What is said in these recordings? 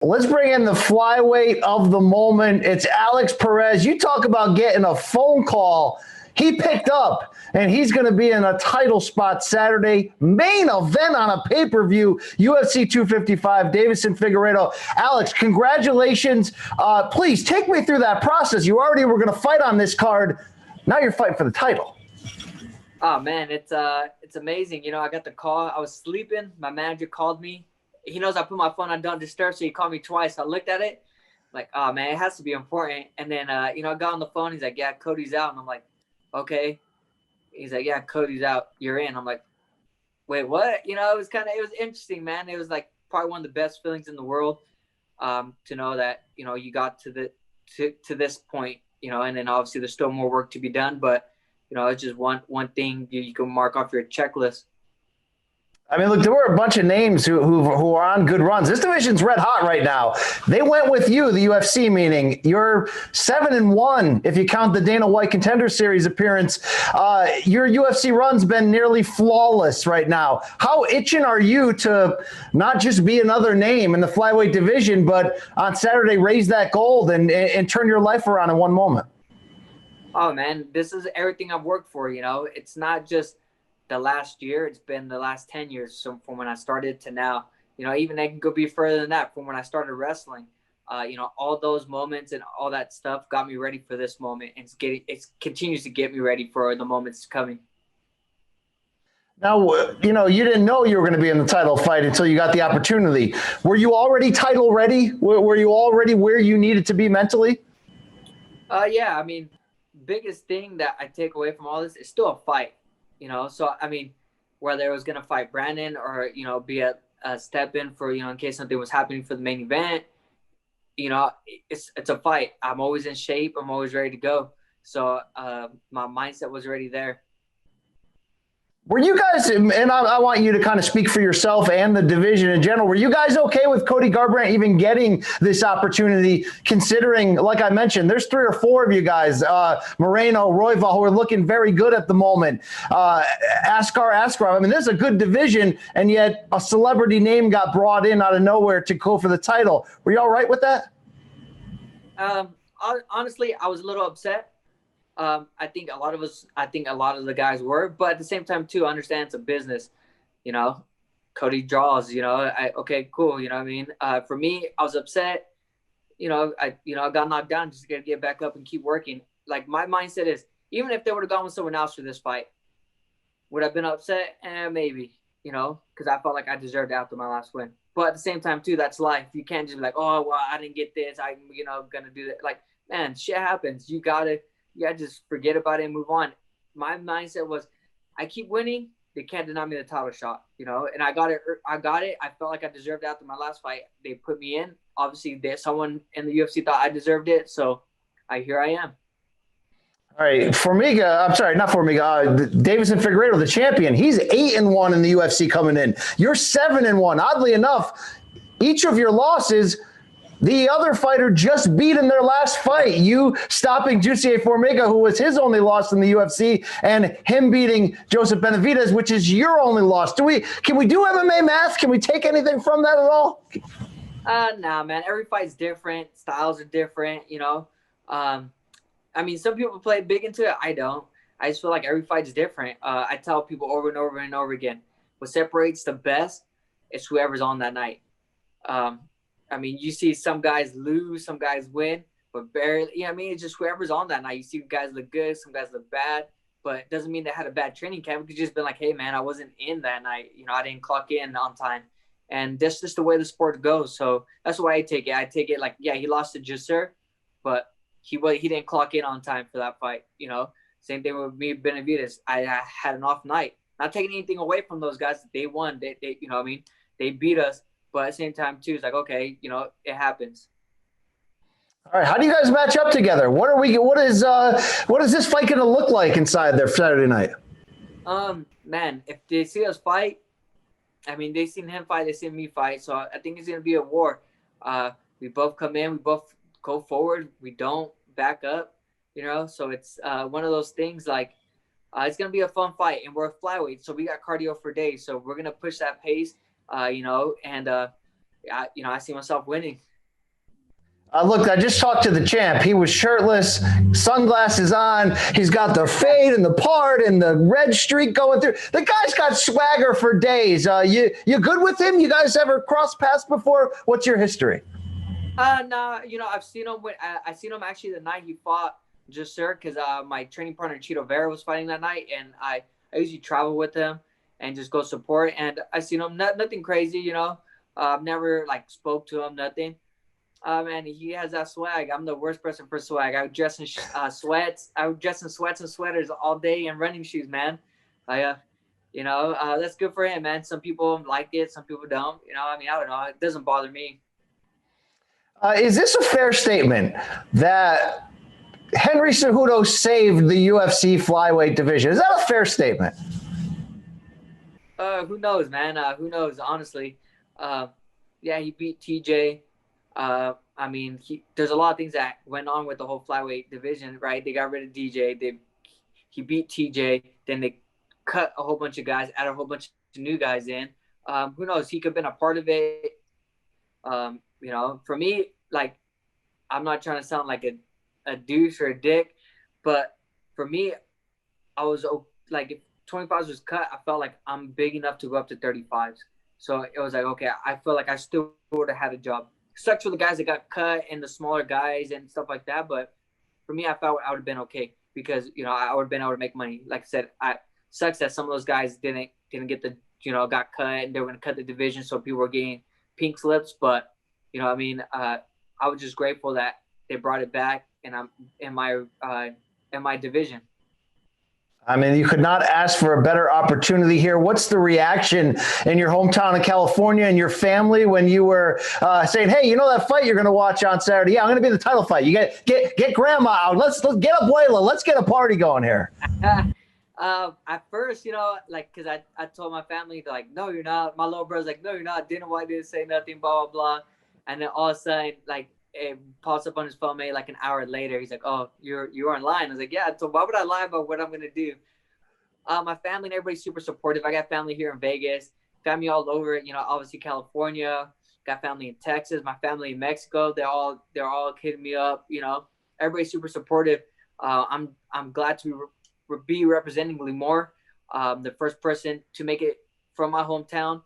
Let's bring in the flyweight of the moment. It's Alex Perez. You talk about getting a phone call. He picked up, and he's going to be in a title spot Saturday. Main event on a pay-per-view, UFC 255, Deiveson Figueiredo. Alex, congratulations. Please take me through that process. You already were going to fight on this card. Now you're fighting for the title. Oh, man, it's amazing. You know, I got the call. I was sleeping. My manager called me. He knows I put my phone on Don't Disturb, so he called me twice. I looked at it, like, oh, man, it has to be important. And then, I got on the phone. He's like, yeah, Cody's out. And I'm like, okay. He's like, yeah, Cody's out. You're in. I'm like, wait, what? You know, it was interesting, man. It was like probably one of the best feelings in the world to know that, you got to this point, and then obviously there's still more work to be done. But, it's just one thing you can mark off your checklist. I mean, look, there were a bunch of names who are on good runs. This division's red hot right now. They went with you, the UFC, meaning you're 7-1 if you count the Dana White Contender Series appearance. Your UFC run's been nearly flawless right now. How itching are you to not just be another name in the flyweight division, but on Saturday raise that gold and turn your life around in one moment? Oh, man, this is everything I've worked for, It's not just the last year, it's been the last 10 years. So from when I started to now, even I can go be further than that from when I started wrestling. All those moments and all that stuff got me ready for this moment. And it continues to get me ready for the moments coming. Now, you didn't know you were going to be in the title fight until you got the opportunity. Were you already title ready? Were you already where you needed to be mentally? Yeah, I mean, biggest thing that I take away from all this is still a fight. So, I mean, whether it was going to fight Brandon or, be a step in for, in case something was happening for the main event, it's a fight. I'm always in shape. I'm always ready to go. So my mindset was already there. Were you guys, and I want you to kind of speak for yourself and the division in general, were you guys okay with Cody Garbrandt even getting this opportunity, considering, like I mentioned, there's 3 or 4 of you guys, Moreno, Royval, who are looking very good at the moment, Askarov. I mean, this is a good division, and yet a celebrity name got brought in out of nowhere to go for the title. Were you all right with that? Honestly, I was a little upset. I think a lot of the guys were, but at the same time too, I understand it's a business, Cody draws, okay, cool. You know what I mean? For me, I was upset, I got knocked down, just gotta get back up and keep working. Like my mindset is, even if they would have gone with someone else for this fight, would I have been upset? Maybe, cause I felt like I deserved it after my last win. But at the same time too, that's life. You can't just be like, oh, well, I didn't get this. I'm, gonna do that. Like, man, shit happens. You gotta just forget about it and move on. My mindset was, I keep winning. They can't deny me the title shot, and I got it. I felt like I deserved it after my last fight. They put me in. Obviously, someone in the UFC thought I deserved it. So here I am. All right. Deiveson Figueiredo, the champion. He's 8-1 in the UFC coming in. You're 7-1. Oddly enough, each of your losses, the other fighter just beat in their last fight. You stopping Jussier Formiga, who was his only loss in the UFC, and him beating Joseph Benavidez, which is your only loss. Can we do MMA math? Can we take anything from that at all? Nah, man. Every fight's different. Styles are different, I mean, some people play big into it. I don't. I just feel like every fight's different. I tell people over and over and over again, what separates the best is whoever's on that night. I mean, you see some guys lose, some guys win, but barely. It's just whoever's on that night. You see guys look good, some guys look bad, but it doesn't mean they had a bad training camp. It could just been like, hey, man, I wasn't in that night. I didn't clock in on time. And that's just the way the sport goes. So that's why I take it. I take it like, yeah, he lost to Jusser, but he didn't clock in on time for that fight. Same thing with me, Benavidez. I had an off night. Not taking anything away from those guys. They won. They they beat us. But at the same time, too, it's like, okay, it happens. All right, how do you guys match up together? What is this fight going to look like inside there Saturday night? Man, if they see us fight, I mean, they seen him fight, they seen me fight, so I think it's going to be a war. We both come in, we both go forward, we don't back up, So it's one of those things like it's going to be a fun fight, and we're a flyweight, so we got cardio for days, so we're going to push that pace. I see myself winning. Look, I just talked to the champ. He was shirtless, sunglasses on. He's got the fade and the part and the red streak going through. The guy's got swagger for days. You good with him? You guys ever crossed paths before? What's your history? No, I've seen him. I seen him actually the night he fought Jusser, because my training partner Chito Vera was fighting that night, and I usually travel with him and just go support. And I seen him, nothing crazy, I've never like spoke to him, nothing. And he has that swag. I'm the worst person for swag. I would dress in sweats. I would dress in sweats and sweaters all day and running shoes, man. That's good for him, man. Some people like it, some people don't. I don't know. It doesn't bother me. Is this a fair statement that Henry Cejudo saved the UFC flyweight division? Is that a fair statement? Who knows, man? Who knows? Honestly, he beat TJ. There's a lot of things that went on with the whole flyweight division, right? They got rid of DJ. He beat TJ. Then they cut a whole bunch of guys, added a whole bunch of new guys in. Who knows? He could have been a part of it. For me, like, I'm not trying to sound like a douche or a dick, but for me, I was like, if 25s was cut, I felt like I'm big enough to go up to 35s. So it was like, okay, I feel like I still would have had a job. Sucks for the guys that got cut and the smaller guys and stuff like that. But for me, I felt I would have been okay because, I would have been able to make money. Like I said, sucks that some of those guys didn't get the, got cut and they were going to cut the division. So people were getting pink slips. But, I was just grateful that they brought it back and I'm in my division. You could not ask for a better opportunity here. What's the reaction in your hometown of California and your family when you were saying, hey, that fight you're going to watch on Saturday? Yeah, I'm going to be in the title fight. You get grandma out. Let's get Abuela. Let's get a party going here. At first, because I told my family, they're like, no, you're not. My little brother's like, no, you're not. Dana White didn't say nothing, blah, blah, blah. And then all of a sudden, like, it pops up on his phone maybe like an hour later. He's like, oh, you're online. I was like, yeah. So why would I lie about what I'm going to do? My family and everybody's super supportive. I got family here in Vegas, family all over, obviously California, got family in Texas, my family in Mexico. They're all hitting me up, everybody's super supportive. I'm glad to be representing Limor, the first person to make it from my hometown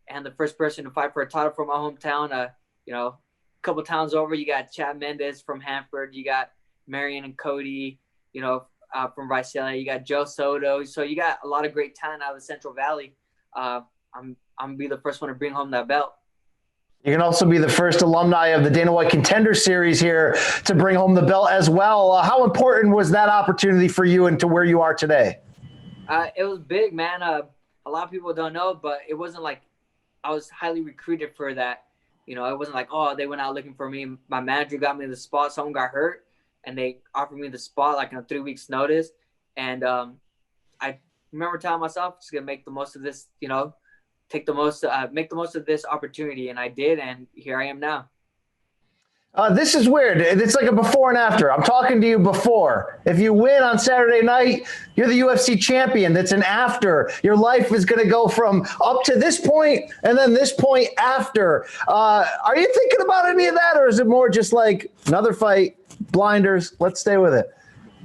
and the first person to fight for a title from my hometown. A couple towns over, you got Chad Mendes from Hanford, you got Marion and Cody, from Visalia, you got Joe Soto. So you got a lot of great talent out of the Central Valley. I'm gonna be the first one to bring home that belt. You can also be the first alumni of the Dana White Contender Series here to bring home the belt as well. How important was that opportunity for you and to where you are today? It was big, man. A lot of people don't know, but it wasn't like I was highly recruited for that. It wasn't like, oh, they went out looking for me. My manager got me the spot. Someone got hurt, and they offered me the spot like in a 3 weeks notice. And I remember telling myself, just gonna make the most of this, make the most of this opportunity. And I did, and here I am now. This is weird. It's like a before and after. I'm talking to you before. If you win on Saturday night, you're the UFC champion. That's an after. Your life is going to go from up to this point and then this point after. Are you thinking about any of that, or is it more just like another fight, blinders, let's stay with it?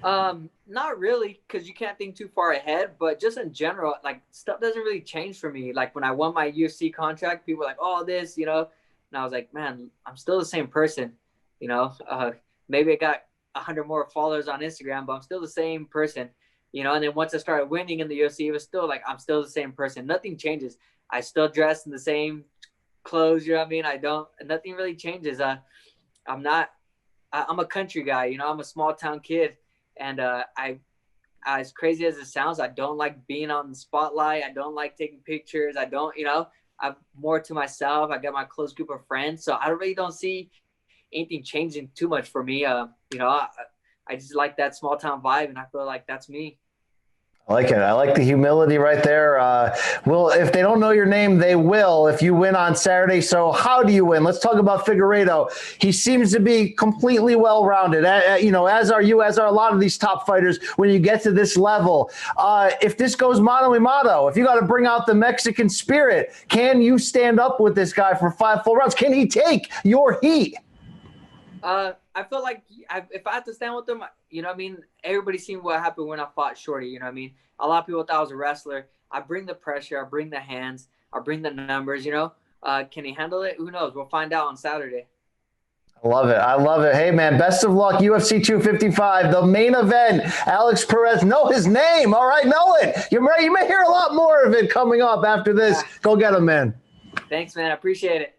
Not really, because you can't think too far ahead, but just in general, like, stuff doesn't really change for me. Like, when I won my UFC contract, people were like, oh, this, and I was like, man, I'm still the same person, maybe I got 100 more followers on Instagram, but I'm still the same person, and then once I started winning in the UFC, it was still like, I'm still the same person. Nothing changes. I still dress in the same clothes, nothing really changes. I'm a country guy, I'm a small town kid, and as crazy as it sounds, I don't like being on the spotlight. I don't like taking pictures. I don't, I'm more to myself. I got my close group of friends, so I really don't see anything changing too much for me. I just like that small town vibe, and I feel like that's me. I like it. I like the humility right there. Well, if they don't know your name, they will if you win on Saturday. So how do you win? Let's talk about Figueiredo. He seems to be completely well-rounded, as are you, as are a lot of these top fighters when you get to this level. If this goes mano a mano, if you got to bring out the Mexican spirit, can you stand up with this guy for 5 full rounds? Can he take your heat? I feel like if I had to stand with him, you know what I mean? Everybody's seen what happened when I fought Shorty, you know what I mean? A lot of people thought I was a wrestler. I bring the pressure. I bring the hands. I bring the numbers, you know? Can he handle it? Who knows? We'll find out on Saturday. I love it. I love it. Hey, man, best of luck. UFC 255, the main event. Alex Perez, know his name. All right, know it. You may hear a lot more of it coming up after this. Go get him, man. Thanks, man. I appreciate it.